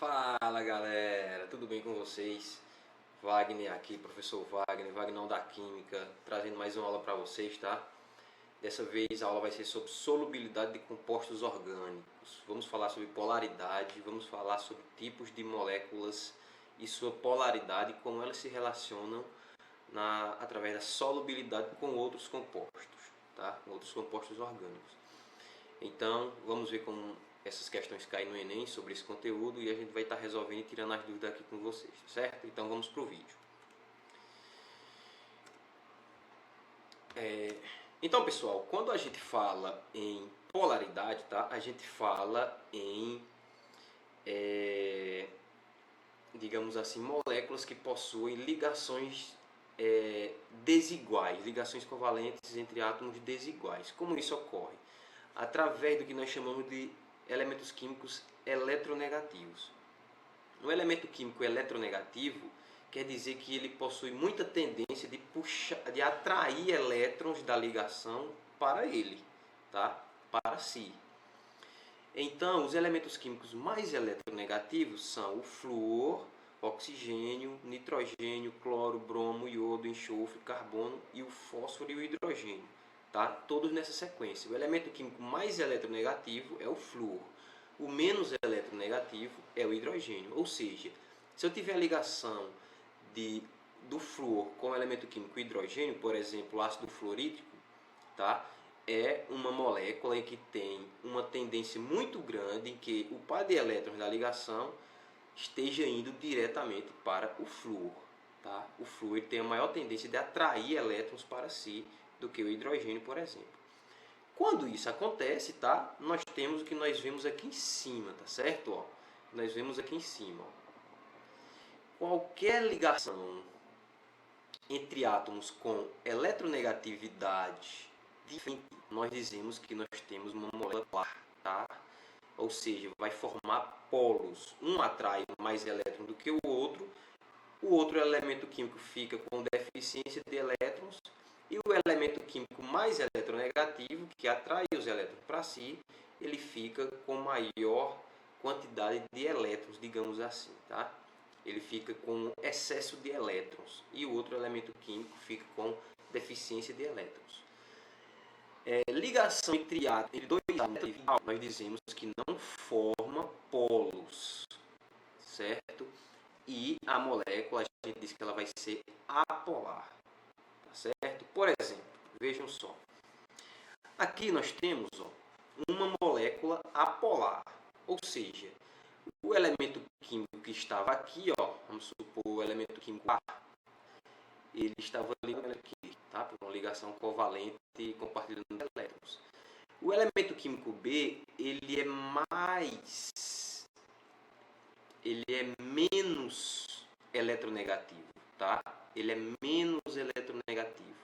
Fala galera, tudo bem com vocês? Wagner aqui, professor Wagner, Wagnão da Química, trazendo mais uma aula para vocês, tá? Dessa vez a aula vai ser sobre solubilidade de compostos orgânicos. Vamos falar sobre polaridade, vamos falar sobre tipos de moléculas e sua polaridade, como elas se relacionam através da solubilidade com outros compostos, tá? Com outros compostos orgânicos. Então, vamos ver como essas questões caem no Enem sobre esse conteúdo e a gente vai estar resolvendo e tirando as dúvidas aqui com vocês, certo? Então vamos para o vídeo. Então, pessoal, quando a gente fala em polaridade, tá? A gente fala em, digamos assim, moléculas que possuem ligações desiguais, ligações covalentes entre átomos desiguais. Como isso ocorre? Através do que nós chamamos de elementos químicos eletronegativos. Um elemento químico eletronegativo quer dizer que ele possui muita tendência de atrair elétrons da ligação para ele, tá? Para si. Então, os elementos químicos mais eletronegativos são o flúor, oxigênio, nitrogênio, cloro, bromo, iodo, enxofre, carbono e o fósforo e o hidrogênio. Tá? Todos nessa sequência. O elemento químico mais eletronegativo é o flúor. O menos eletronegativo é o hidrogênio. Ou seja, se eu tiver a ligação do flúor com o elemento químico hidrogênio, por exemplo, ácido fluorídrico, tá? É uma molécula em que tem uma tendência muito grande em que o par de elétrons da ligação esteja indo diretamente para o flúor. Tá? O flúor tem a maior tendência de atrair elétrons para si do que o hidrogênio, por exemplo. Quando isso acontece, tá? Nós temos o que nós vemos aqui em cima, tá certo? Ó, nós vemos aqui em cima. Ó. Qualquer ligação entre átomos com eletronegatividade diferente, nós dizemos que nós temos uma molécula polar, tá? Ou seja, vai formar polos. Um atrai mais elétrons do que o outro elemento químico fica com deficiência de elétrons, e o elemento químico mais eletronegativo, que atrai os elétrons para si, ele fica com maior quantidade de elétrons, digamos assim, tá? Ele fica com excesso de elétrons, e o outro elemento químico fica com deficiência de elétrons. Ligação entre dois átomos, nós dizemos que não forma polos, certo? E a molécula, a gente diz que ela vai ser apolar, tá certo? Por exemplo, vejam só. Aqui nós temos uma molécula apolar, ou seja, o elemento químico que estava aqui, vamos supor o elemento químico A, ele estava ligado aqui, tá? Por uma ligação covalente compartilhando elétrons. O elemento químico B, ele é menos eletronegativo, tá? Ele é menos eletronegativo.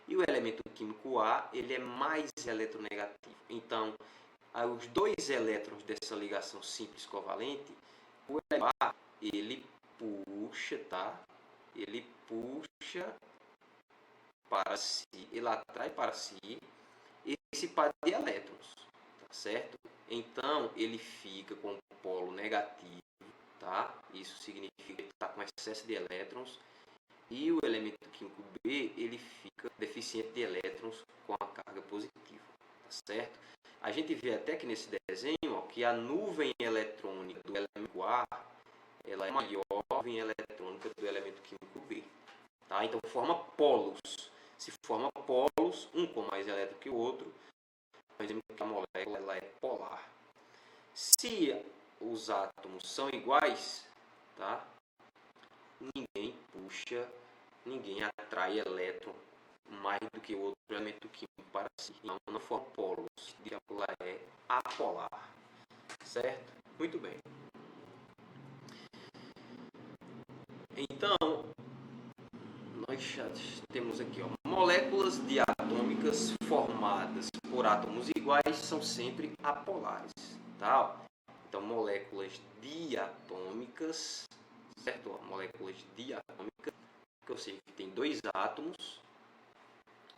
E o elemento químico A, ele é mais eletronegativo. Então, os dois elétrons dessa ligação simples covalente, o A, ele puxa, tá? Ele puxa para si, ele atrai para si esse par de elétrons, tá certo? Então, ele fica com o polo negativo, tá? Isso significa que está com excesso de elétrons. E o elemento químico B, ele fica deficiente de elétrons com a carga positiva, tá certo? A gente vê até que nesse desenho que a nuvem eletrônica do elemento A, ela é maior que a nuvem eletrônica do elemento químico B, tá? Então forma polos. Se forma polos, um com mais elétron que o outro, nós dizemos que a molécula ela é polar. Se os átomos são iguais, tá? Ninguém atrai elétron mais do que o outro elemento químico para si. Então não forma polos, ela é apolar. Certo? Muito bem. Então, nós já temos aqui moléculas diatômicas formadas por átomos iguais são sempre apolares. Tá? Então, moléculas diatômicas, certo? Moléculas diatômicas, ou seja, que tem dois átomos,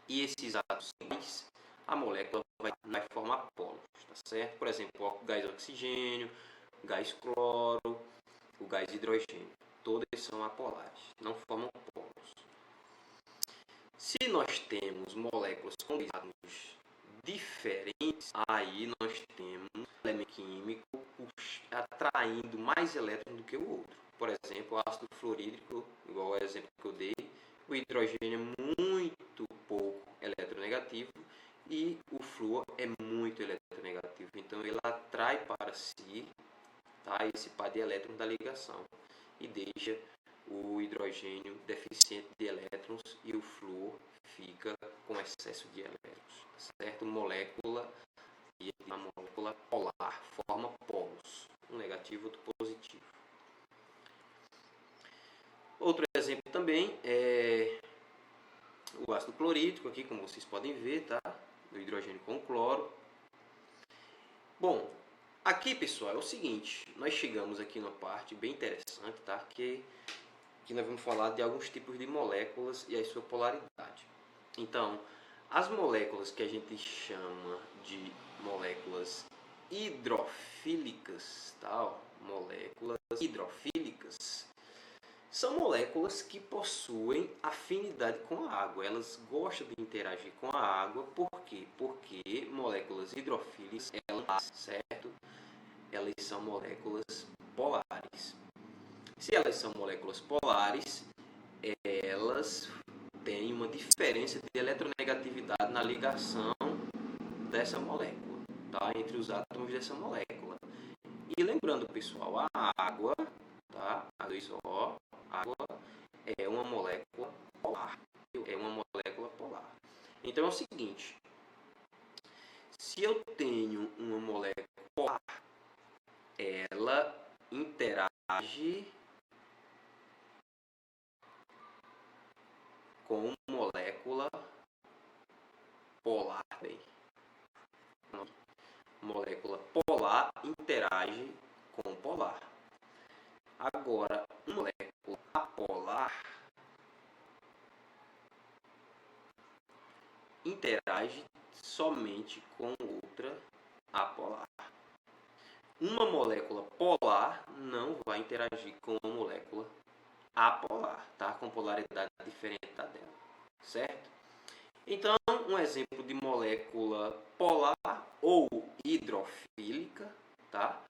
e esses átomos, a molécula vai formar polos, tá certo? Por exemplo, gás oxigênio, gás cloro, o gás hidrogênio. Todas são apolares, não formam polos. Se nós temos moléculas com átomos diferentes, aí nós temos um elemento químico atraindo mais elétrons do que o outro. Por exemplo, o ácido fluorídrico, igual ao exemplo que eu dei, o hidrogênio é muito pouco eletronegativo e o flúor é muito eletronegativo. Então ele atrai para si, tá, esse par de elétrons da ligação e deixa o hidrogênio deficiente de elétrons e o flúor fica com excesso de elétrons, certo? Molécula e uma molécula polar, forma polos, um negativo e outro positivo. Outro exemplo também é o ácido clorídrico, aqui como vocês podem ver, tá? O hidrogênio com cloro. Bom, aqui pessoal é o seguinte, nós chegamos aqui numa parte bem interessante, tá? Que nós vamos falar de alguns tipos de moléculas e a sua polaridade. Então, as moléculas que a gente chama de moléculas hidrofílicas, tá? Moléculas hidrofílicas são moléculas que possuem afinidade com a água. Elas gostam de interagir com a água. Por quê? Porque moléculas hidrofílicas, certo? Elas são moléculas polares. Se elas são moléculas polares, elas têm uma diferença de eletronegatividade na ligação dessa molécula, tá? Entre os átomos dessa molécula. E lembrando, pessoal, a água, tá? A água é uma molécula polar. É uma molécula polar. Então é o seguinte: se eu tenho uma molécula polar, ela interage com molécula polar bem. Molécula polar interage com polar. Agora, uma molécula apolar interage somente com outra apolar. Uma molécula polar não vai interagir com uma molécula apolar, tá? Com polaridade diferente da dela, certo? Então, um exemplo de molécula polar ou hidrofílica, tá?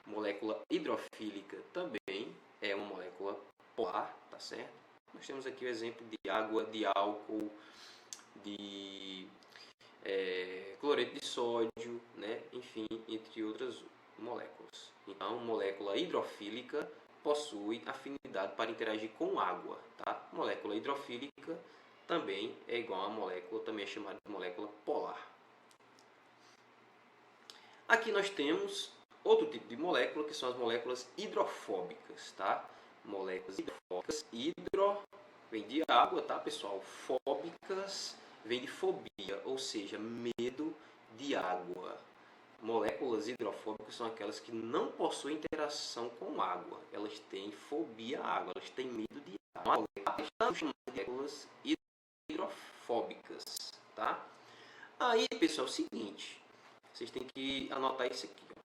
Molécula hidrofílica também é uma molécula polar, tá certo? Nós temos aqui o exemplo de água, de álcool, de cloreto de sódio, né? Enfim, entre outras moléculas. Então, molécula hidrofílica possui afinidade para interagir com água, tá? Molécula hidrofílica também é igual a molécula, também é chamada de molécula polar. Aqui nós temos outro tipo de molécula, que são as moléculas hidrofóbicas, tá? Moléculas hidrofóbicas, vem de água, tá, pessoal? Fóbicas vem de fobia, ou seja, medo de água. Moléculas hidrofóbicas são aquelas que não possuem interação com água. Elas têm fobia à água, elas têm medo de água. Estamos chamando de moléculas hidrofóbicas, tá? Aí, pessoal, é o seguinte, vocês têm que anotar isso aqui. Ó.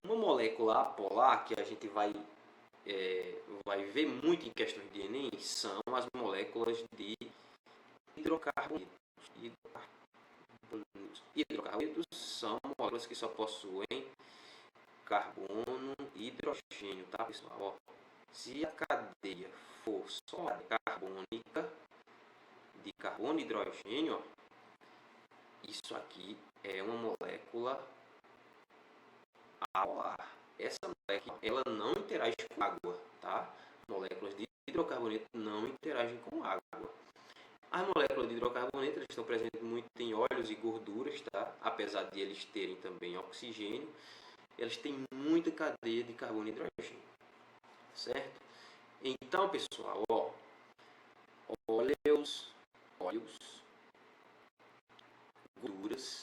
Uma molécula apolar que a gente vai ver muito em questões de Enem são as moléculas de hidrocarbonetos. Hidrocarbonetos são moléculas que só possuem carbono e hidrogênio, tá, pessoal? Ó, se a cadeia for só carbônica, de carbono e hidrogênio, ó, isso aqui é uma molécula apolar. Essa molécula, ela não interage com água, tá? Moléculas de hidrocarboneto não interagem com água. As moléculas de hidrocarboneto estão presentes muito em óleos e gorduras, tá? Apesar de eles terem também oxigênio, elas têm muita cadeia de carbono e hidrogênio, certo? Então, pessoal, ó, óleos, gorduras,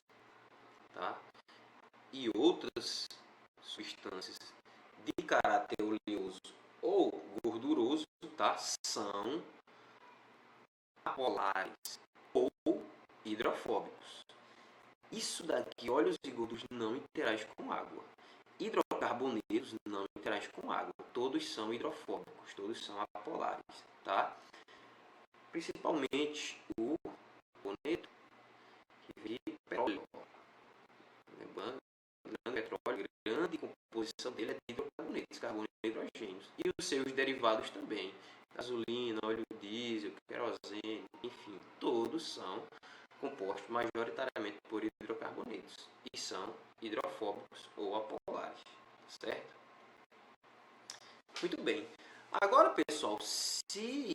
tá? E outras substâncias de caráter oleoso ou gorduroso, tá? São apolares ou hidrofóbicos. Isso daqui, óleos e gorduras, não interagem com água. Hidrocarbonetos não interagem com água. todos são hidrofóbicos, todos são apolares, tá? Principalmente o carboneto, que vem de petróleo. Lembrando, petróleo, grande composição dele é de hidrocarbonetos, carbono e hidrogênios. E os seus derivados também, gasolina, óleo diesel, querosene, enfim, todos são compostos majoritariamente por hidrocarbonetos e são hidrofóbicos ou apolares, certo? Muito bem. Agora, pessoal, se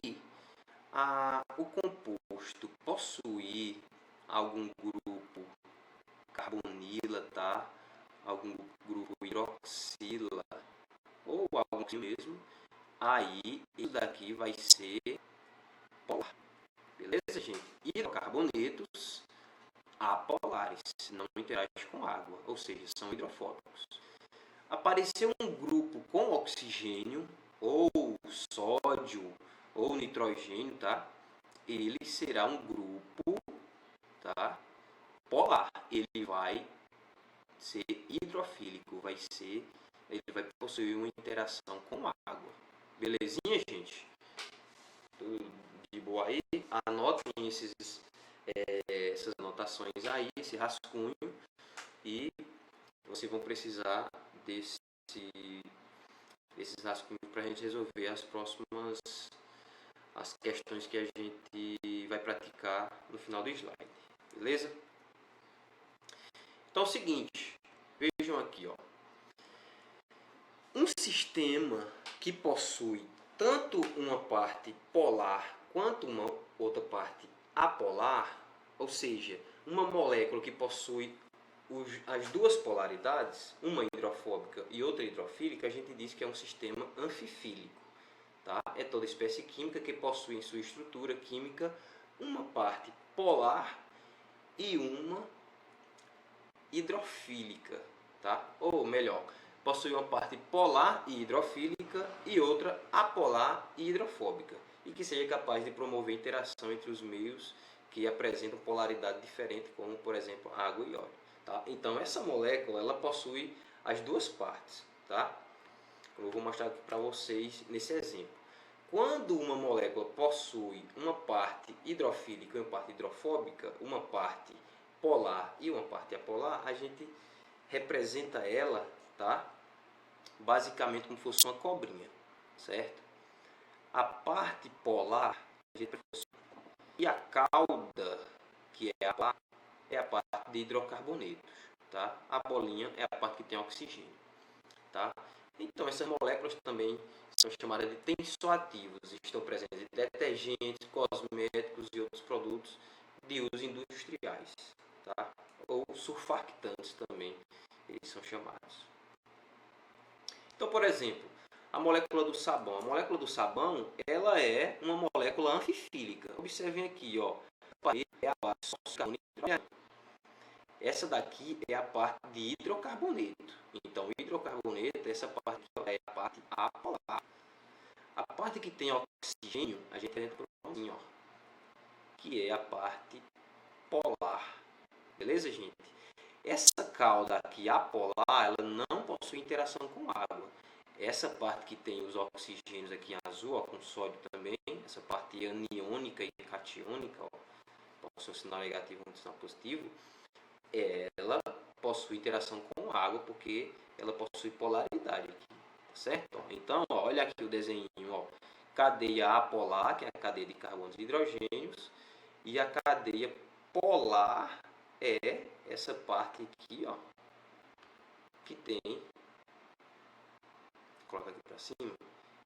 o composto possuir algum grupo carbonila, tá? Algum grupo hidroxila ou algo assim mesmo, aí isso daqui vai ser polar. Beleza, gente? Hidrocarbonetos apolares, não interagem com água, ou seja, são hidrofóbicos. Apareceu um grupo com oxigênio, ou sódio, ou nitrogênio, tá? Ele será um grupo, tá? Polar. Ele vai ser hidrofílico, ele vai possuir uma interação com água. Belezinha, gente? Tudo de boa aí? Anotem essas anotações aí, esse rascunho, e vocês vão precisar desses rascunhos para a gente resolver as questões que a gente vai praticar no final do slide, beleza? Então é o seguinte, vejam aqui, ó. Um sistema que possui tanto uma parte polar quanto uma outra parte apolar, ou seja, uma molécula que possui as duas polaridades, uma hidrofóbica e outra hidrofílica, a gente diz que é um sistema anfifílico. Tá? É toda espécie química que possui em sua estrutura química uma parte polar e uma hidrofílica. Tá? Ou melhor, possui uma parte polar e hidrofílica e outra apolar e hidrofóbica, e que seja capaz de promover interação entre os meios que apresentam polaridade diferente, como por exemplo água e óleo. Tá? Então essa molécula ela possui as duas partes. Tá? Eu vou mostrar aqui para vocês nesse exemplo. Quando uma molécula possui uma parte hidrofílica e uma parte hidrofóbica, uma parte polar e uma parte apolar, a gente representa ela, tá? Basicamente como se fosse uma cobrinha, certo? A parte polar e a cauda, que é a parte de hidrocarbonetos, tá? A bolinha é a parte que tem oxigênio, tá? Então essas moléculas também são chamadas de tensoativos, estão presentes em detergentes, cosméticos e outros produtos de uso industriais, tá? Ou surfactantes também, eles são chamados. Então, por exemplo, a molécula do sabão. A molécula do sabão, ela é uma molécula anfifílica. Observem aqui, ó. É a parte de essa daqui é a parte de hidrocarboneto. Então, hidrocarboneto, essa parte é a parte apolar. A parte que tem oxigênio, a gente entra por um ó, que é a parte polar. Beleza, gente? Essa cauda aqui apolar, ela não possui interação com água. Essa parte que tem os oxigênios aqui em azul, ó, com sódio também, essa parte aniônica e catiônica, ó, possui um sinal negativo e um sinal positivo, ela possui interação com água porque ela possui polaridade aqui, certo? Então, ó, olha aqui o desenho, ó, cadeia apolar, que é a cadeia de carbonos e hidrogênios, e a cadeia polar é essa parte aqui, ó, que tem, coloca aqui para cima,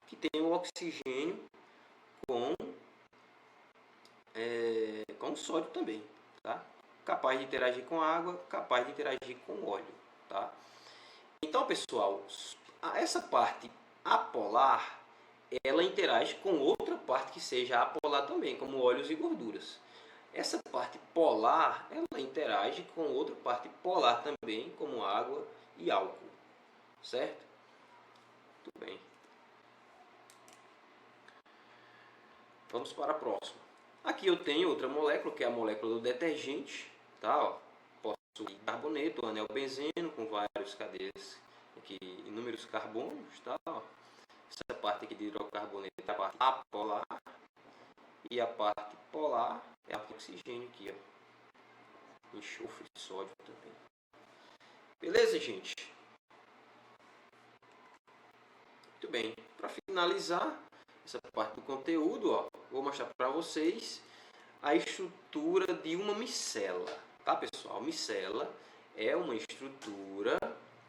que tem o oxigênio com sódio também, tá? Capaz de interagir com água, capaz de interagir com óleo, tá? Então, pessoal, essa parte apolar, ela interage com outra parte que seja apolar também, como óleos e gorduras. Essa parte polar, ela interage com outra parte polar também, como água e álcool, certo? Muito bem. Vamos para a próxima. Aqui eu tenho outra molécula, que é a molécula do detergente, tá? Ó, possui carboneto, anel benzeno com várias cadeias aqui, inúmeros carbonos, tá? Ó. essa parte aqui de hidrocarboneto é a parte apolar e a parte polar é a parte de oxigênio aqui, ó. Enxofre, sódio também. Beleza, gente? Muito bem. Para finalizar essa parte do conteúdo, ó, vou mostrar para vocês a estrutura de uma micela, tá, pessoal? Micela é uma estrutura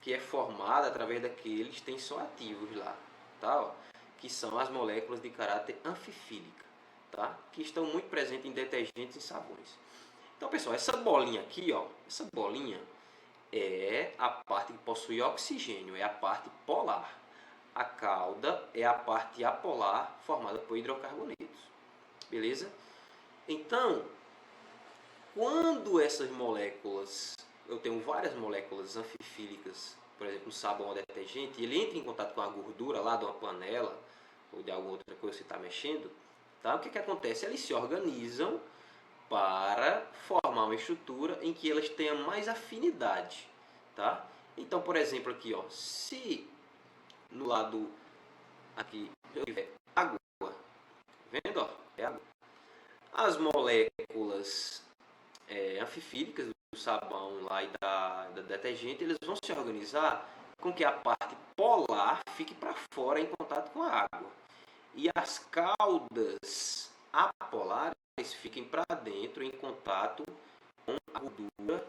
que é formada através daqueles tensoativos lá, tá? Ó, que são as moléculas de caráter anfifílica, tá? Que estão muito presentes em detergentes e sabões. Então, pessoal, essa bolinha aqui, ó, essa bolinha é a parte que possui oxigênio, é a parte polar. A cauda é a parte apolar formada por hidrocarbonetos. Beleza? Então, quando essas moléculas, eu tenho várias moléculas anfifílicas, por exemplo, no sabão ou detergente, e ele entra em contato com a gordura lá de uma panela ou de alguma outra coisa que você está mexendo, tá? O que acontece? Eles se organizam para formar uma estrutura em que elas tenham mais afinidade, tá? Então, por exemplo, aqui, ó, se no lado aqui eu tiver água, vendo, ó, é água. As moléculas anfifílicas do sabão lá e da detergente, eles vão se organizar com que a parte polar fique para fora em contato com a água e as caudas apolares fiquem para dentro em contato com a gordura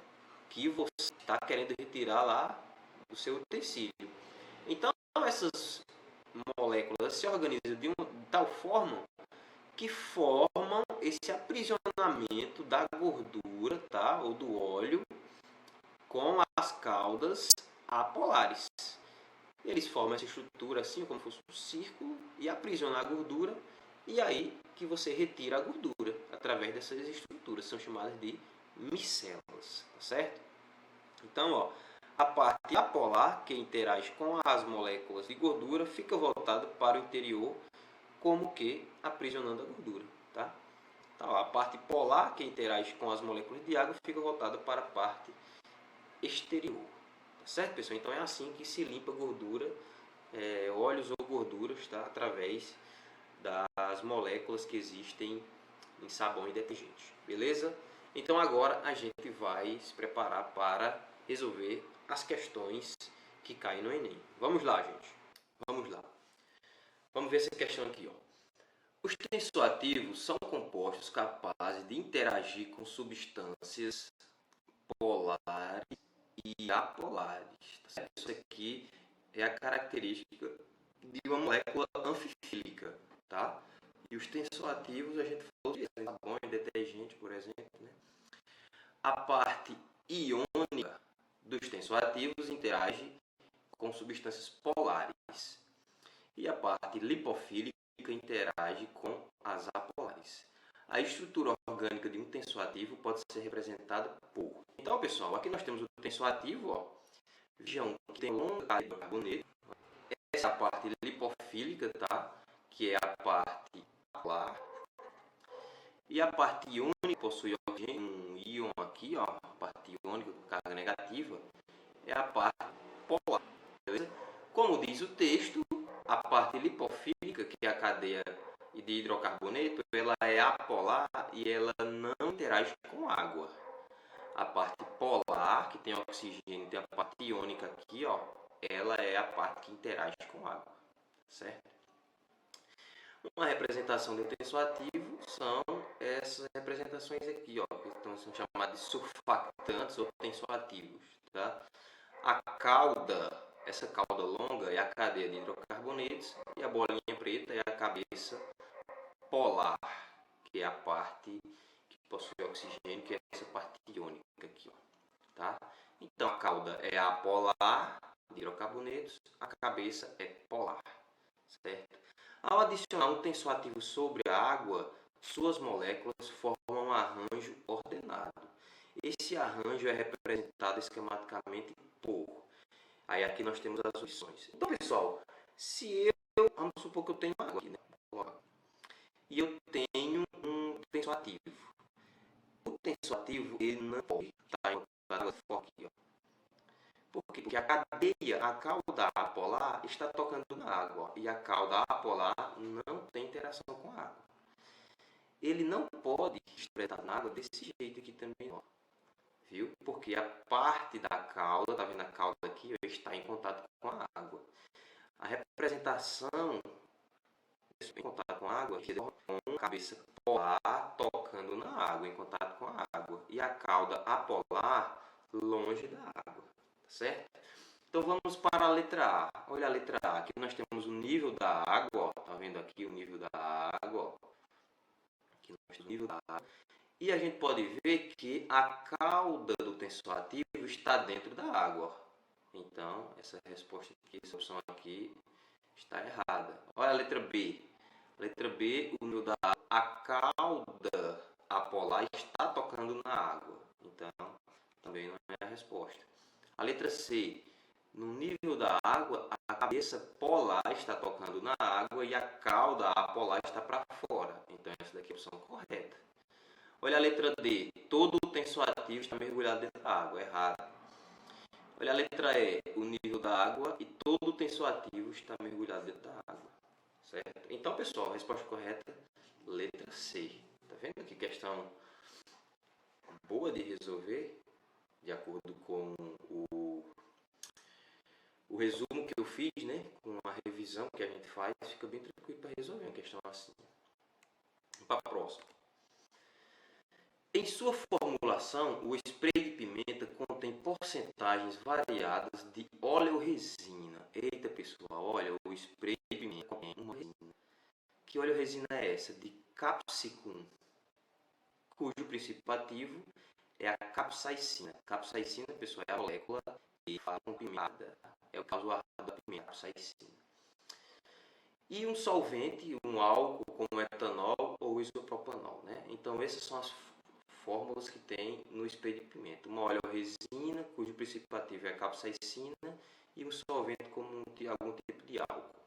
que você está querendo retirar lá do seu utensílio. Então essas moléculas se organizam de tal forma que formam esse aprisionamento da gordura, tá? Ou do óleo com as caudas apolares. Eles formam essa estrutura assim, como se fosse um círculo, e aprisionam a gordura, e aí que você retira a gordura através dessas estruturas, são chamadas de micelas, tá certo? Então, ó, a parte apolar, que interage com as moléculas de gordura, fica voltada para o interior, como que aprisionando a gordura, tá? Então, a parte polar, que interage com as moléculas de água, fica voltada para a parte exterior, tá certo, pessoal? Então é assim que se limpa gordura, óleos ou gorduras, tá? Através das moléculas que existem em sabão e detergente, beleza? Então agora a gente vai se preparar para resolver as questões que caem no Enem. Vamos lá, gente. Vamos lá. Vamos ver essa questão aqui, ó. Os tensoativos são compostos capazes de interagir com substâncias polares e apolares. Isso aqui é a característica de uma molécula anfifílica, tá? E os tensoativos a gente falou de sabão e detergente, por exemplo, né? A parte iônica dos tensoativos interage com substâncias polares e a parte lipofílica interage com as apolares. A estrutura orgânica de um tensoativo pode ser representada por... Então, pessoal, aqui nós temos o tensoativo, ó. Vejam que tem longa cadeia de carboneto. Essa é a parte lipofílica, tá? Que é a parte polar. E a parte iônica possui um íon aqui, ó, a parte iônica com carga negativa, é a parte polar. Beleza? Como diz o texto, a parte lipofílica, que é a cadeia de hidrocarboneto, ela é apolar e ela não interage com água. A parte polar, que tem oxigênio, tem a parte iônica aqui, ó, ela é a parte que interage com água, certo? Uma representação de um tensoativo são essas representações aqui, ó, que são chamadas de surfactantes ou tensoativos, tá? A cauda, essa cauda longa é a cadeia de hidrocarbonetos e a bolinha preta é a cabeça polar, que é a parte que possui oxigênio, que é essa parte iônica aqui, ó, tá? Então a cauda é a polar de hidrocarbonetos, a cabeça é polar, certo? Ao adicionar um tensoativo sobre a água, suas moléculas formam um arranjo ordenado. Esse arranjo é representado esquematicamente por... Aí aqui nós temos as opções. Então, pessoal, se vamos supor que eu tenho água aqui, né? E eu tenho um tensoativo. O tensoativo, ele não pode estar em água aqui, ó. Por quê? Porque a cadeia, a cauda apolar está tocando na água e a cauda apolar não tem interação com a água. Ele não pode estar na água desse jeito aqui também, ó. Viu? Porque a parte da cauda, tá vendo a cauda aqui, ó, está em contato com a água. A representação em contato com a água com a cabeça polar tocando na água, em contato com a água, e a cauda apolar longe da água, tá certo? Então vamos para a letra A. Olha a letra A, aqui nós temos o nível da água, ó. Tá vendo aqui o nível da água, ó. Aqui nós temos o nível da água. E a gente pode ver que a cauda do tensor ativo está dentro da água, ó. Então essa resposta aqui, essa opção aqui está errada. Olha a letra B. Letra B, o nível da água, a cauda apolar está tocando na água. Então, também não é a resposta. A letra C, no nível da água, a cabeça polar está tocando na água e a cauda apolar está para fora. Então, essa daqui é a opção correta. Olha a letra D, todo o tensor ativo está mergulhado dentro da água. Errado. Olha a letra E, o nível da água e todo o tensor ativo está mergulhado dentro da água. Certo? Então, pessoal, a resposta correta, letra C. Tá vendo que questão boa de resolver, de acordo com o resumo que eu fiz, né? Com a revisão que a gente faz, fica bem tranquilo para resolver uma questão assim. Vamos para a próxima. Em sua formulação, o spray de pimenta contém porcentagens variadas de óleo-resina. Eita, pessoal, olha, o spray de pimenta contém uma resina. Que óleo-resina é essa? De capsicum, cujo princípio ativo é a capsaicina. Capsaicina, pessoal, é a molécula que faz com pimenta. É o caso da pimenta, capsaicina. E um solvente, um álcool, como etanol ou isopropanol, né? Então, essas são as fórmulas que tem no spray de pimenta. Uma óleo-resina, cujo princípio ativo é a capsaicina, e um solvente como algum tipo de álcool.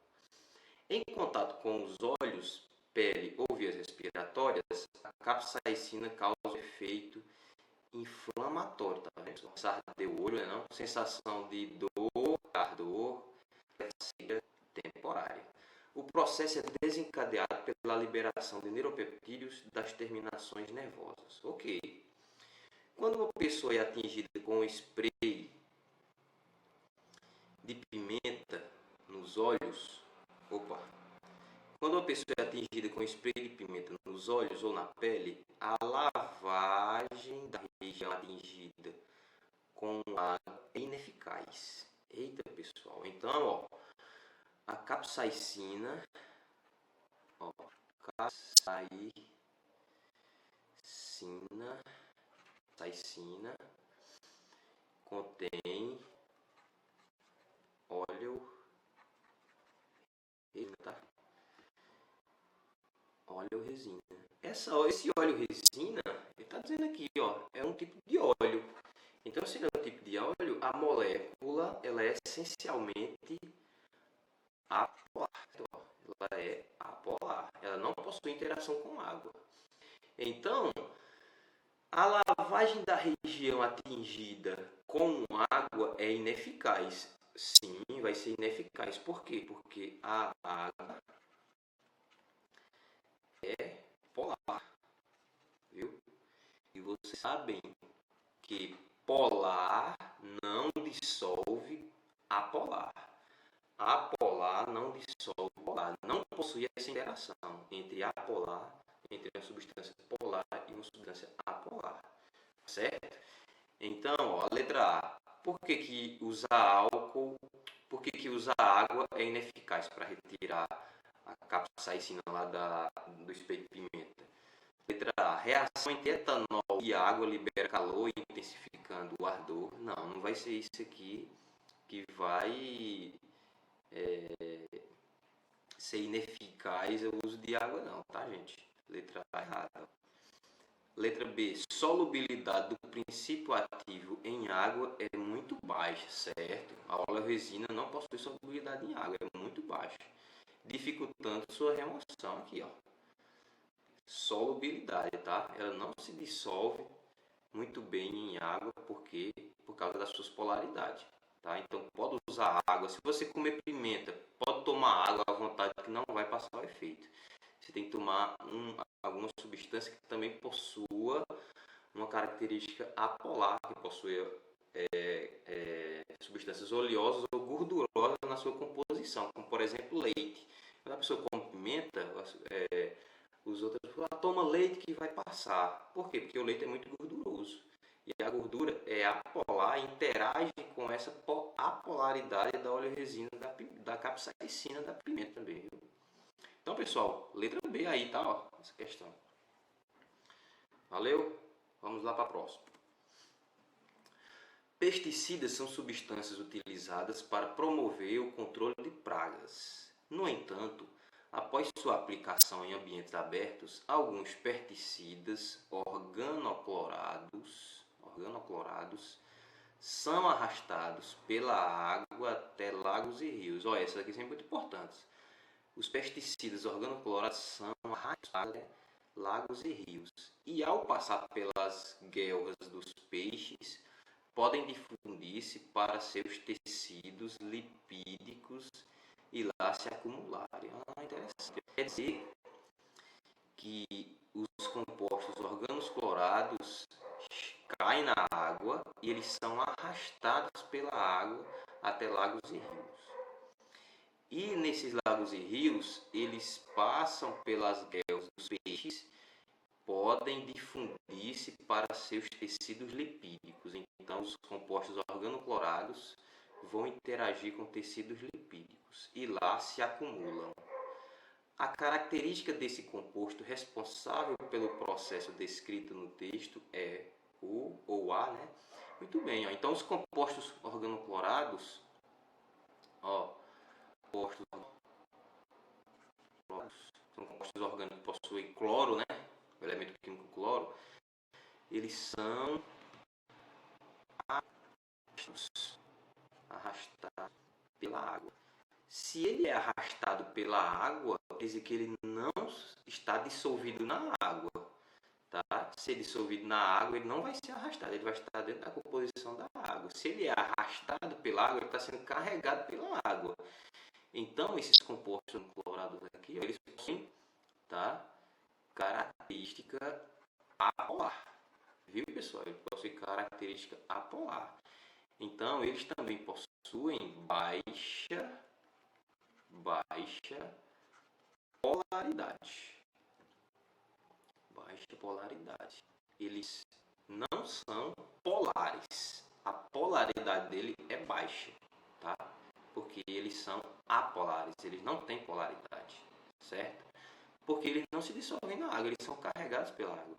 Em contato com os olhos, pele ou vias respiratórias, a capsaicina causa efeito inflamatório, tá vendo? Começar a arder o olho, não? Sensação de dor, ardor, temporária. O processo é desencadeado pela liberação de neuropeptídeos das terminações nervosas. Ok. Quando uma pessoa é atingida com um spray de pimenta nos olhos, quando uma pessoa é atingida com spray de pimenta nos olhos ou na pele, a lavagem da região atingida com água é ineficaz. Eita, pessoal. Então, ó, a capsaicina, capsaicina contém óleo, tá? Óleo-resina. Esse óleo-resina, ele está dizendo aqui, ó, é um tipo de óleo. Então, se ele é um tipo de óleo, a molécula ela é essencialmente apolar. Ela é apolar. Ela não possui interação com água. Então, a lavagem da região atingida com água é ineficaz. Sim, vai ser ineficaz. Por quê? Porque a água é polar, viu? E vocês sabem que polar não dissolve apolar. Apolar não dissolve polar. Não possui essa interação entre apolar, entre uma substância polar e uma substância apolar. Certo? Então, ó, a letra A. Por que usar álcool? Por que usar água é ineficaz para retirar a capsaicina lá do spray de pimenta? Letra A. Reação entre etanol e água libera calor, intensificando o ardor. Não vai ser isso aqui que vai ser ineficaz o uso de água não, tá, gente? Letra A errada. Letra B. Solubilidade do princípio ativo em água é muito baixa, certo? A óleo-resina não possui solubilidade em água, é muito baixa, dificultando sua remoção aqui, ó. Solubilidade, tá? Ela não se dissolve muito bem em água por causa das suas polaridades. tá? Então pode usar água. Se você comer pimenta, pode tomar água à vontade que não vai passar o efeito. Você tem que tomar alguma substância que também possua uma característica apolar, que possui substâncias oleosas ou gordurosas na sua composição, como por exemplo leite. Quando a pessoa come pimenta, os outros toma leite que vai passar. Por quê? Porque o leite é muito gorduroso. E a gordura é apolar, interage com essa apolaridade da oleoresina da capsaicina da pimenta também. Viu? Então, pessoal, letra B aí, tá? Ó, essa questão. Valeu? Vamos lá para a próxima. Pesticidas são substâncias utilizadas para promover o controle de pragas. No entanto, após sua aplicação em ambientes abertos, alguns pesticidas organoclorados são arrastados pela água até lagos e rios. Olha, essas aqui são muito importantes. Os pesticidas organoclorados são arrastados até lagos e rios. E ao passar pelas guelras dos peixes, podem difundir-se para seus tecidos lipídicos e lá se acumularem. Interessante. Quer dizer que os compostos organoclorados caem na água e eles são arrastados pela água até lagos e rios. E nesses lagos e rios, eles passam pelas guelras dos peixes, podem difundir-se para seus tecidos lipídicos. Então, os compostos organoclorados vão interagir com tecidos lipídicos e lá se acumulam. A característica desse composto responsável pelo processo descrito no texto é o ou a, né? Muito bem, ó. Então os compostos organoclorados, são compostos orgânicos que possuem cloro, né? O elemento químico cloro, eles são arrastados pela água. Se ele é arrastado pela água, quer dizer que ele não está dissolvido na água. Tá? Se ele é dissolvido na água, ele não vai ser arrastado, ele vai estar dentro da composição da água. Se ele é arrastado pela água, ele está sendo carregado pela água. Então, esses compostos clorados aqui, eles possuem, tá, característica apolar. Viu, pessoal? Eles possuem característica apolar. Então, eles também possuem baixa polaridade. Baixa polaridade. Eles não são polares. A polaridade dele é baixa, tá? Porque eles são apolares. Eles não têm polaridade, certo? Porque eles não se dissolvem na água, eles são carregados pela água.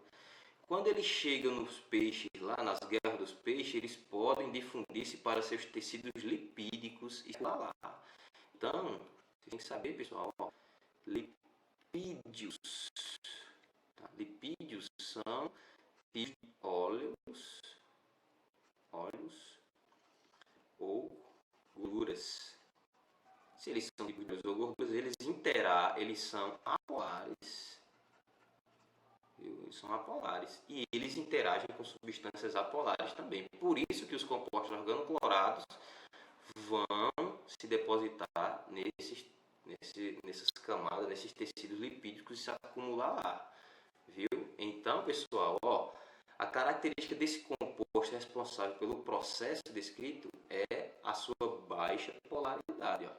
Quando eles chegam nos peixes, lá nas guerras dos peixes, eles podem difundir-se para seus tecidos lipídicos e lá. Então, você tem que saber, pessoal, lipídios. Tá? Lipídios são óleos ou gorduras. Se eles são líquidos ou gorduras, eles são apolares. Eles são apolares. E eles interagem com substâncias apolares também. Por isso que os compostos organoclorados vão se depositar nessas camadas, nesses tecidos lipídicos e se acumular lá. Viu? Então, pessoal, a característica desse composto responsável pelo processo descrito é a sua baixa polaridade.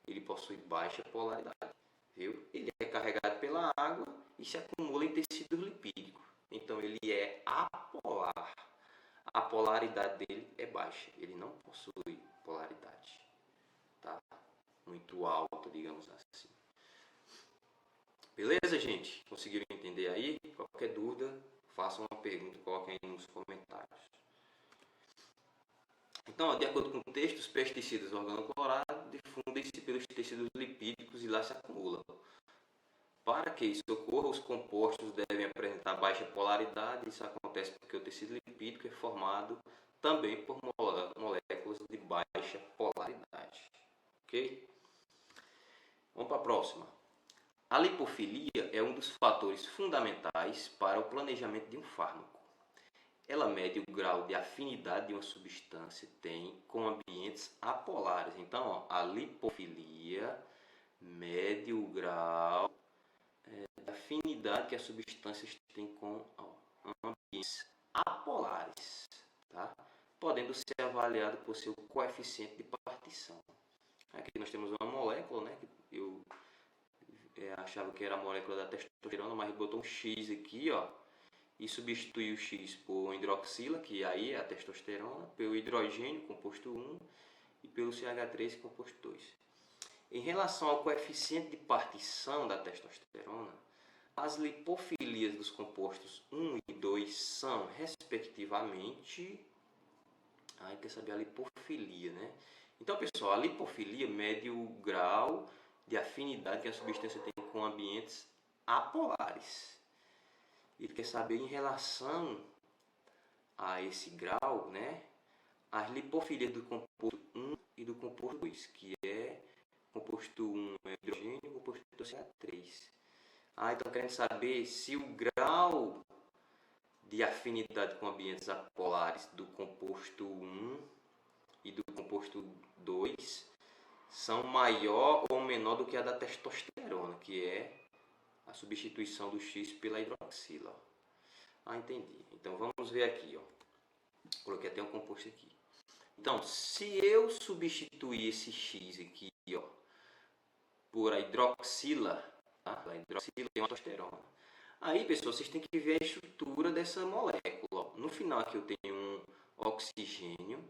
Ele possui baixa polaridade. Viu? Ele é carregado pela água e se acumula em tecidos lipídicos. Então ele é apolar. A polaridade dele é baixa. Ele não possui polaridade. Tá? Muito alta, digamos assim. Beleza, gente? Conseguiram entender aí? Qualquer dúvida, façam uma pergunta, coloquem aí nos comentários. Então, de acordo com o texto, os pesticidas organoclorados difundem-se pelos tecidos lipídicos e lá se acumulam. Para que isso ocorra, os compostos devem apresentar baixa polaridade. Isso acontece porque o tecido lipídico é formado também por moléculas de baixa polaridade. Ok? Vamos para a próxima. A lipofilia é um dos fatores fundamentais para o planejamento de um fármaco. ela mede o grau de afinidade de uma substância tem com ambientes apolares. Então, ó, a lipofilia mede o grau de afinidade que as substâncias têm com ambientes apolares, tá? Podendo ser avaliado por seu coeficiente de partição. Aqui nós temos uma molécula, né, que eu achava que era a molécula da testosterona, mas botou um X aqui, ó, e substituiu o X por hidroxila, que aí é a testosterona, pelo hidrogênio, composto 1, e pelo CH3, composto 2. Em relação ao coeficiente de partição da testosterona, as lipofilias dos compostos 1 e 2 são, respectivamente... Aí quer saber a lipofilia, né? Então, pessoal, a lipofilia mede o grau de afinidade que a substância tem com ambientes apolares. E quer saber em relação a esse grau, né? As lipofilias do composto 1 e do composto 2, que é composto 1 é hidrogênio e composto 2 é CH3. Então querendo saber se o grau de afinidade com ambientes apolares do composto 1 e do composto 2 são maior ou menor do que a da testosterona, que é a substituição do X pela hidroxila. Entendi. Então vamos ver aqui, ó. Coloquei até um composto aqui. Então, se eu substituir esse X aqui, ó, por a hidroxila, tá? A hidroxila tem uma testosterona. Aí, pessoal, vocês têm que ver a estrutura dessa molécula. Ó. No final aqui eu tenho um oxigênio.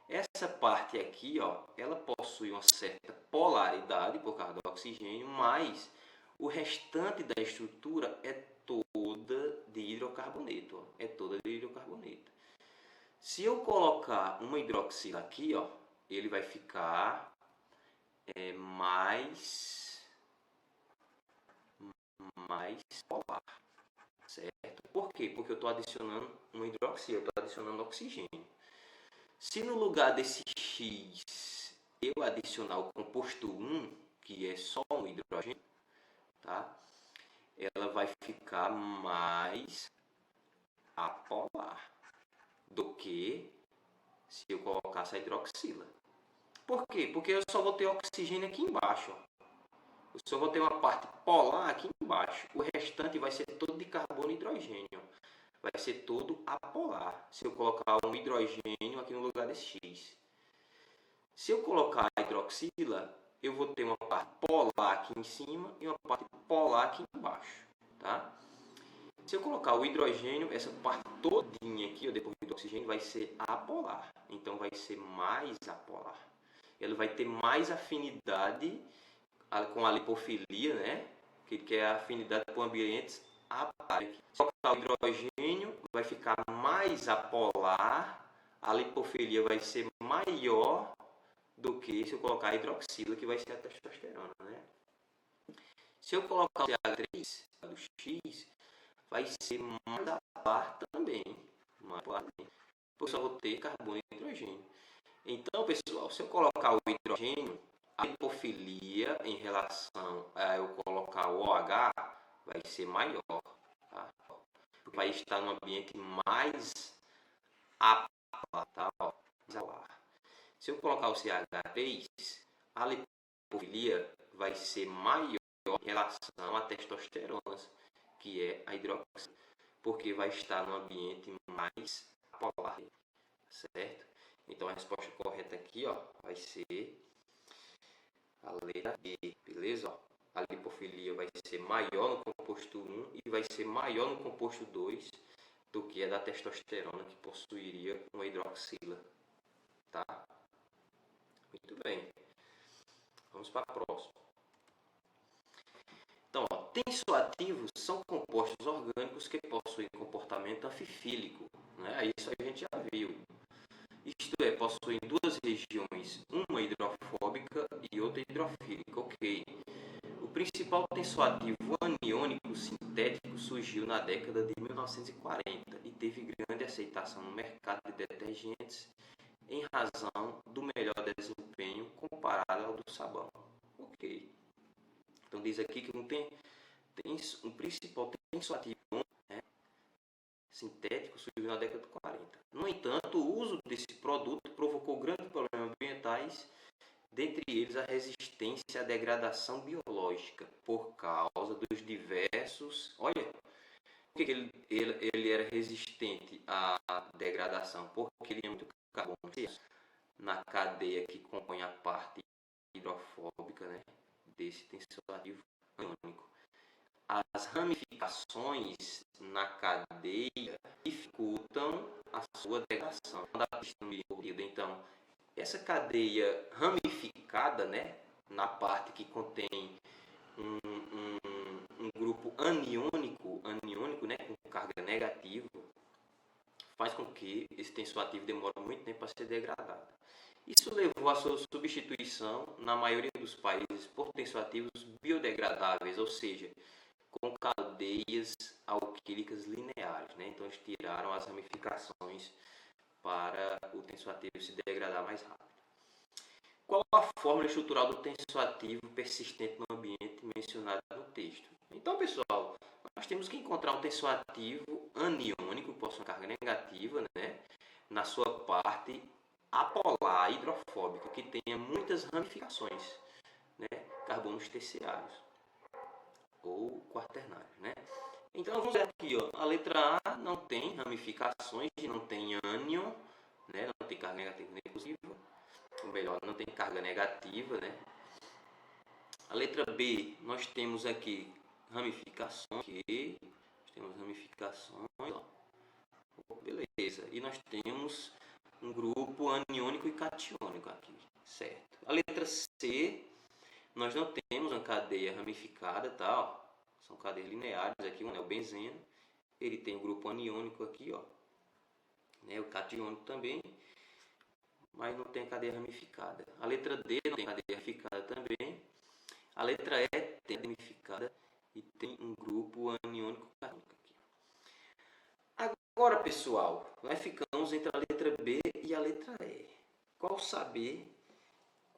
Essa parte aqui, ó, ela possui uma certa polaridade por causa do oxigênio, mas o restante da estrutura é toda de hidrocarboneto. Ó, é toda de hidrocarboneto. Se eu colocar uma hidroxila aqui, ó, ele vai ficar mais polar, certo? Por quê? Porque eu estou adicionando uma hidroxila, eu estou adicionando oxigênio. Se no lugar desse X eu adicionar o composto 1, que é só um hidrogênio, tá? Ela vai ficar mais apolar do que se eu colocasse a hidroxila. Por quê? Porque eu só vou ter oxigênio aqui embaixo. Ó. Eu só vou ter uma parte polar aqui embaixo. O restante vai ser todo de carbono e hidrogênio. Vai ser todo apolar. Se eu colocar um hidrogênio aqui no lugar desse X. Se eu colocar a hidroxila, eu vou ter uma parte polar aqui em cima e uma parte polar aqui embaixo. Tá? Se eu colocar o hidrogênio, essa parte todinha aqui, depois do oxigênio, vai ser apolar. Então vai ser mais apolar. Ela vai ter mais afinidade com a lipofilia, né? Que é a afinidade com ambientes apolares. Se colocar o hidrogênio, vai ficar mais apolar. A lipofilia vai ser maior do que se eu colocar a hidroxila, que vai ser a testosterona, né? Se eu colocar o CH3 do X, vai ser mais apolar também. Eu só vou ter carbono e hidrogênio. Então, pessoal, se eu colocar o hidrogênio, a lipofilia em relação a eu colocar o OH vai ser maior. Tá? Porque vai estar no ambiente mais apolar. Tá? Se eu colocar o CH3, a lipofilia vai ser maior em relação à testosterona, que é a hidroxila, porque vai estar no ambiente mais apolar, certo? Então a resposta correta aqui, ó, vai ser a letra B, beleza? Ó, a lipofilia vai ser maior no composto 1 e vai ser maior no composto 2 do que a da testosterona, que possuiria uma hidroxila, tá? Muito bem. Vamos para a próxima. Então, ó, tensoativos são compostos orgânicos que possuem comportamento anfifílico, né? Isso a gente já viu. Isto é, possuem duas regiões, uma hidrofóbica e outra hidrofílica. Ok. O principal tensoativo aniônico sintético surgiu na década de 1940 e teve grande aceitação no mercado de detergentes em razão do melhor desempenho comparado ao do sabão. Ok. Então diz aqui que um principal tensoativo, né, sintético surgiu na década de 40. No entanto, o uso desse produto provocou grandes problemas ambientais, dentre eles a resistência à degradação biológica, por causa dos diversos... Olha, por que ele era resistente à degradação? Porque ele tinha muito carbono na cadeia que compõe a parte hidrofóbica, né, desse tensoativo aniônico. As ramificações na cadeia dificultam a sua degradação. Então, essa cadeia ramificada, né, na parte que contém um grupo aniônico, né, com carga negativa, faz com que esse tensoativo demore muito tempo para ser degradado. Isso levou à sua substituição, na maioria dos países, por tensoativos biodegradáveis, ou seja, com cadeias alquílicas lineares, né? Então eles tiraram as ramificações para o tensoativo se degradar mais rápido. Qual a fórmula estrutural do tensoativo persistente no ambiente mencionado no texto? Então, pessoal, nós temos que encontrar um tensoativo aniônico, que possui uma carga negativa, né, na sua parte apolar, hidrofóbica, que tenha muitas ramificações, né, carbonos terciários ou quaternários, né? Então vamos ver aqui, ó, a letra A não tem ramificações, não tem ânion, né, não tem carga negativa nem positiva, ou melhor, não tem carga negativa, né? A letra B, nós temos aqui ramificações, aqui, nós temos ramificações, ó. Beleza, e nós temos um grupo aniônico e catiônico aqui, certo? A letra C, nós não temos uma cadeia ramificada, tá? Ó. São cadeias lineares aqui, um é o benzeno, ele tem o grupo aniônico aqui, ó, né? O catiônico também, mas não tem cadeia ramificada. A letra D não tem cadeia ramificada também. A letra E tem ramificada e tem um grupo aniônico catiônico aqui. Agora, pessoal, nós ficamos entre a letra B e a letra E. Qual saber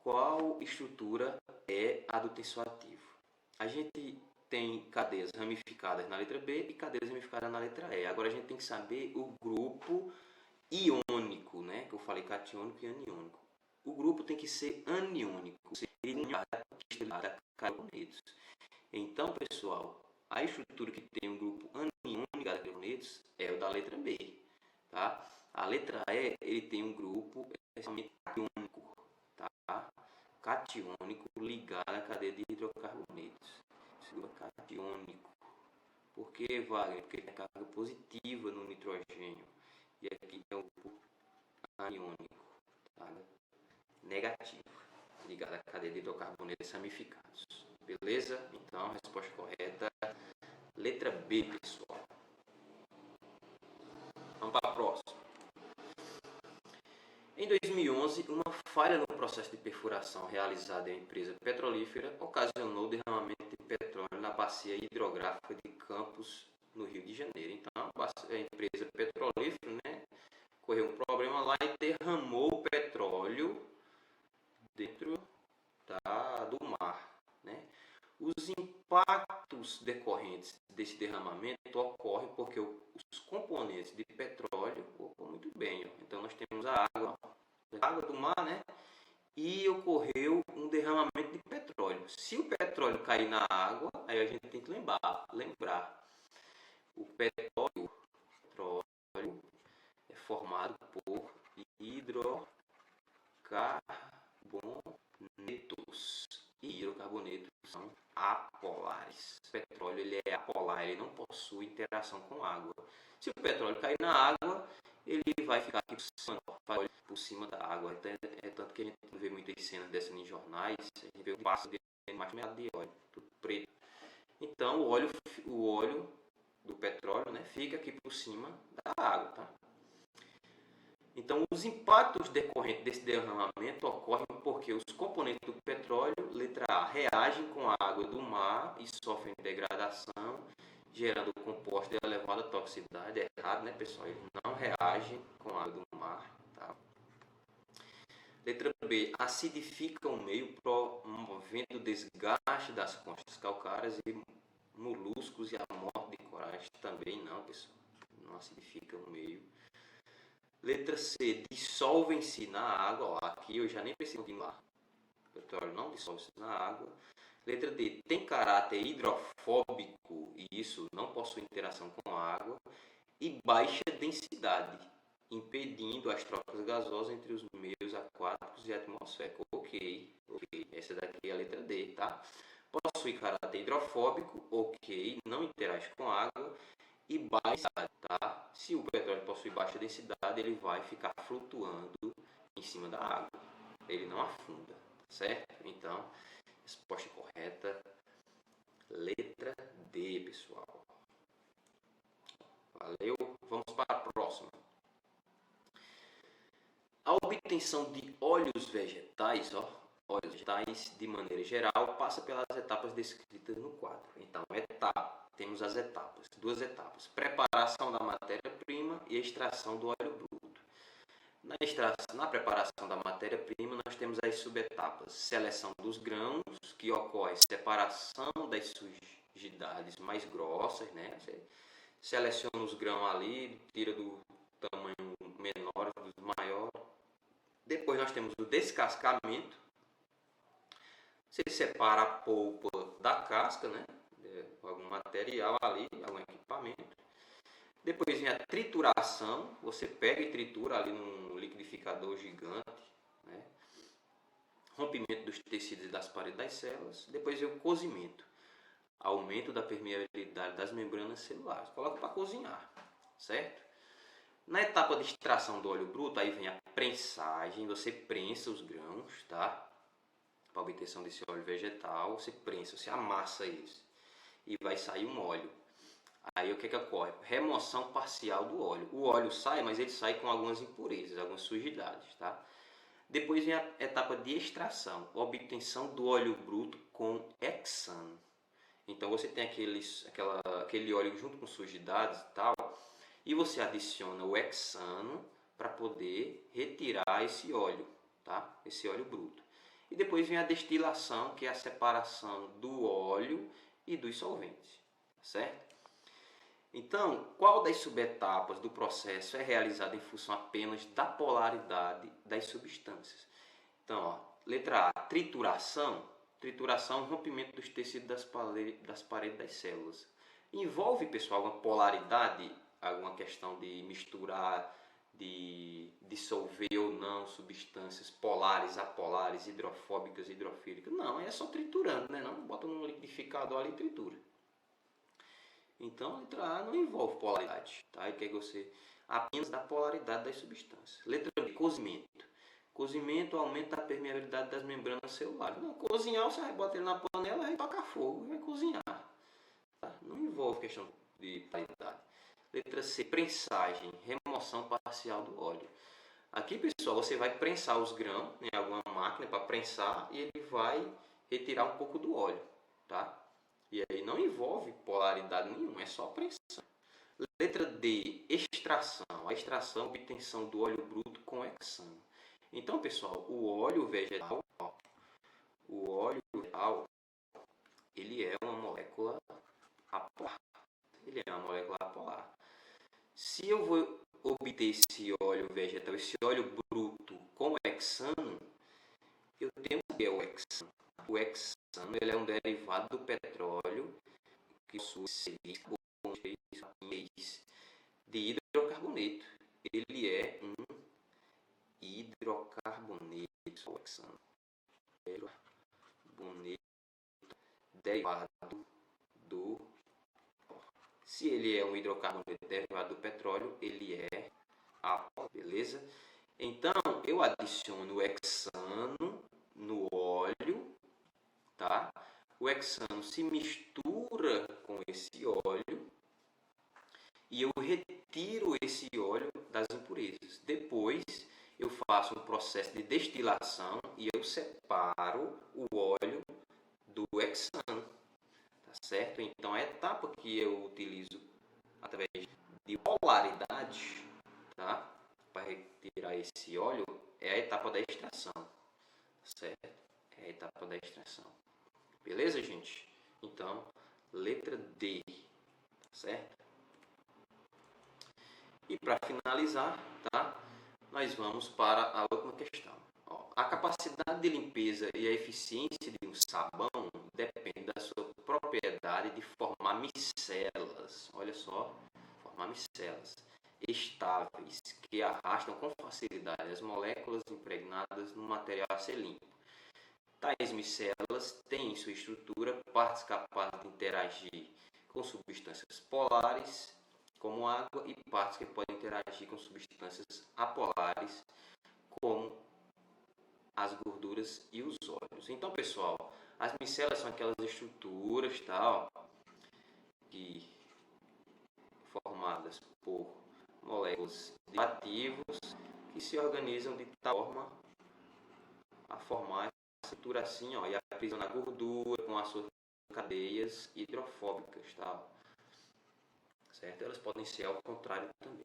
qual estrutura é a do tensoativo? A gente tem cadeias ramificadas na letra B e cadeias ramificadas na letra E. Agora a gente tem que saber o grupo iônico, né? Que eu falei catiônico e aniônico. O grupo tem que ser aniônico, ele não é carbonetos. Então, pessoal, a estrutura que tem um grupo aniônico de carbonetos é o da letra B, tá? A letra E, ele tem um grupo catiônico, tá? Catiônico ligado à cadeia de hidrocarbonetos. Catiônico. Por que, Wagner? Porque tem carga positiva no nitrogênio. E aqui é o grupo aniônico, tá? Negativo, ligado à cadeia de hidrocarbonetos ramificados. Beleza? Então, a resposta correta, letra B, pessoal. Vamos para a próxima. Em 2011, uma falha no processo de perfuração realizada em empresa petrolífera ocasionou o derramamento de petróleo na bacia hidrográfica de Campos, no Rio de Janeiro. Então, a empresa petrolífera, né, ocorreu um problema lá e derramou o petróleo dentro do mar, né? Os impactos decorrentes desse derramamento ocorrem porque os componentes de petróleo ocupam muito bem. Ó. Então nós temos a água do mar, né? E ocorreu um derramamento de petróleo. Se o petróleo cair na água, aí a gente tem que lembrar o petróleo é formado por hidrocarbonetos. E hidrocarbonetos são apolares. O petróleo ele é apolar, ele não possui interação com água. Se o petróleo cair na água, ele vai ficar aqui por cima da água. Então, é tanto que a gente vê muitas cenas dessas em jornais, a gente vê o passo de mais metade de óleo, tudo preto. Então o óleo do petróleo, né, fica aqui por cima da água, tá? Então, os impactos decorrentes desse derramamento ocorrem porque os componentes do petróleo, letra A, reagem com a água do mar e sofrem degradação, gerando compostos de elevada toxicidade. É errado, né, pessoal? Eles não reagem com a água do mar. Tá? Letra B, acidifica o meio, promovendo o desgaste das crostas calcárias e moluscos e a morte de corais. Também não, pessoal. não acidifica o meio. Letra C, dissolvem-se na água. Ó, aqui eu já nem preciso continuar. O petróleo não dissolve-se na água. Letra D, tem caráter hidrofóbico, e isso não possui interação com a água, e baixa densidade, impedindo as trocas gasosas entre os meios aquáticos e atmosféricos. Ok. Essa daqui é a letra D, tá? Possui caráter hidrofóbico, ok, não interage com água, e baixa densidade, tá? Se o petróleo possui baixa densidade, ele vai ficar flutuando em cima da água. Ele não afunda, certo? Então, resposta correta, letra D, pessoal. Valeu? Vamos para a próxima. A obtenção de óleos vegetais, óleos vegetais de maneira geral, passa pelas etapas descritas no quadro. Então, temos as etapas, duas etapas: preparação da matéria-prima e extração do óleo bruto. Na preparação da matéria-prima, nós temos as subetapas: seleção dos grãos, que ocorre separação das sujidades mais grossas, né? Você seleciona os grãos ali, tira do tamanho menor dos maiores. Depois nós temos o descascamento. Você separa a polpa da casca, né? Algum material ali, algum equipamento. Depois vem a trituração. Você pega e tritura ali num liquidificador gigante, né? Rompimento dos tecidos e das paredes das células. Depois vem o cozimento. Aumento da permeabilidade das membranas celulares. Coloca para cozinhar, certo? Na etapa de extração do óleo bruto, aí vem a prensagem. Você prensa os grãos, tá? Para obtenção desse óleo vegetal, você prensa, você amassa eles e vai sair um óleo. Aí o que ocorre? Remoção parcial do óleo. O óleo sai, mas ele sai com algumas impurezas, algumas sujidades, tá? Depois vem a etapa de extração, obtenção do óleo bruto com hexano. Então você tem aquele óleo junto com sujidades e tal, e você adiciona o hexano para poder retirar esse óleo, tá? Esse óleo bruto. E depois vem a destilação, que é a separação do óleo e dos solventes, certo? Então, qual das subetapas do processo é realizada em função apenas da polaridade das substâncias? Então, letra A, trituração. Trituração, rompimento dos tecidos das paredes das células. Envolve, pessoal, alguma polaridade, alguma questão de misturar, de dissolver ou não substâncias polares, apolares, hidrofóbicas, hidrofílicas? Não, é só triturando, né? Não bota num liquidificador ali e tritura. Então, a letra A não envolve polaridade, tá? Ele quer que você apenas da polaridade das substâncias. Letra B, cozimento. Cozimento aumenta a permeabilidade das membranas celulares. Não, cozinhar, você vai botar ele na panela, vai tocar fogo, vai cozinhar. Tá? Não envolve questão de polaridade. Letra C, prensagem, remoção parcial do óleo. Aqui, pessoal, você vai prensar os grãos em alguma máquina para prensar e ele vai retirar um pouco do óleo, tá? E aí não envolve polaridade nenhuma, é só pressão. Letra D, extração. A extração, obtenção do óleo bruto com hexano. Então, pessoal, o óleo vegetal, ele é uma molécula apolar. Ele é uma molécula apolar. Se eu vou obter esse óleo vegetal, esse óleo bruto com hexano, eu tenho que é o hexano. O hexano, ele é um derivado do petróleo que possui 6 de hidrocarboneto. Ele é um hidrocarboneto, o hexano. Hidrocarboneto derivado do... Se ele é um hidrocarboneto derivado do petróleo, ele é álcool, beleza? Então, eu adiciono o hexano no óleo, tá? O hexano se mistura com esse óleo e eu retiro esse óleo das impurezas. Depois, eu faço um processo de destilação e eu separo o óleo do hexano, tá certo? Então, a etapa que eu utilizo através de polaridade, tá? Para retirar esse óleo é a etapa da extração, certo? É a etapa da extração. Beleza, gente? Então, letra D, certo? E para finalizar, tá? Nós vamos para a última questão. Ó, a capacidade de limpeza e a eficiência de um sabão depende da sua propriedade de formar micelas. Olha só, formar micelas estáveis que arrastam com facilidade as moléculas impregnadas no material a ser limpo. Tais micelas têm em sua estrutura partes capazes de interagir com substâncias polares, como água, e partes que podem interagir com substâncias apolares, como as gorduras e os óleos. Então, pessoal, as micelas são aquelas estruturas, tá, ó, que formadas por moléculas de ativos que se organizam de tal forma a formar essa estrutura assim, ó, e aprisionar gordura com as suas cadeias hidrofóbicas, tá? Certo? Elas podem ser ao contrário também.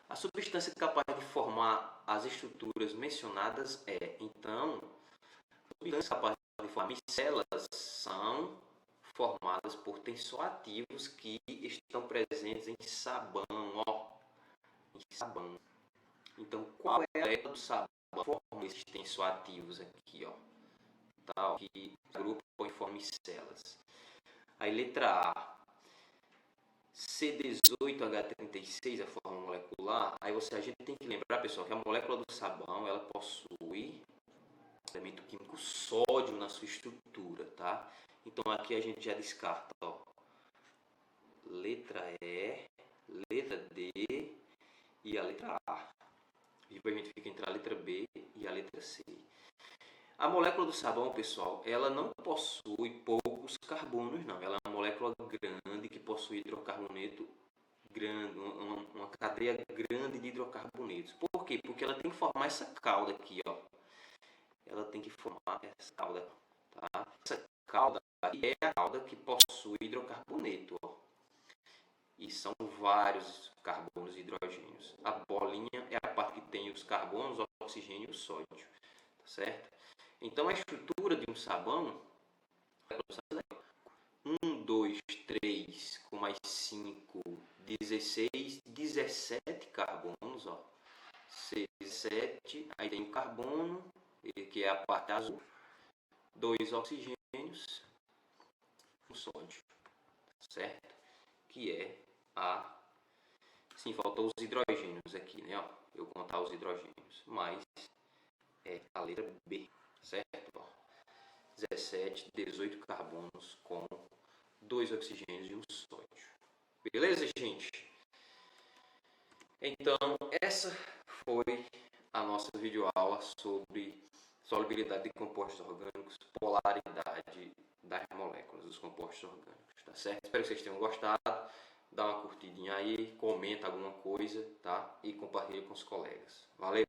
A substância capaz de formar as estruturas mencionadas é, então, substâncias capazes de formar micelas são formadas por tensoativos que estão presentes em sabão, ó, em sabão. Então, qual é a molécula do sabão que forma esses tensoativos aqui, ó, tá, ó, que agrupam em forma micelas? Aí, letra A, C18H36, a forma molecular. Aí a gente tem que lembrar, pessoal, que a molécula do sabão ela possui elemento químico sódio na sua estrutura, tá? Então aqui a gente já descarta, ó, letra E, letra D e a letra A. E depois a gente fica entre a letra B e a letra C. A molécula do sabão, pessoal, ela não possui poucos carbonos, não. Ela é uma molécula grande que possui hidrocarboneto grande, uma cadeia grande de hidrocarbonetos. Por quê? Porque ela tem que formar essa cauda aqui, ó. Ela tem que formar essa cauda, tá? Essa cauda aqui é a cauda que possui hidrocarboneto, ó. E são vários carbonos e hidrogênios. A bolinha é a parte que tem os carbonos, o oxigênio e o sódio, tá certo? Então a estrutura de um sabão é 1, 2, 3, com mais 5, 16, 17 carbonos, ó. 17, aí tem o carbono, que é a parte azul, 2 oxigênios, um sódio, certo? Que é a... Sim, faltou os hidrogênios aqui, né? Ó, eu vou contar os hidrogênios, mas é a letra B, certo? Ó, 17, 18 carbonos com 2 oxigênios e um sódio. Beleza, gente? Então, essa foi a nossa videoaula sobre solubilidade de compostos orgânicos, polaridade das moléculas dos compostos orgânicos, tá certo? Espero que vocês tenham gostado. Dá uma curtidinha aí, comenta alguma coisa, tá? E compartilha com os colegas. Valeu!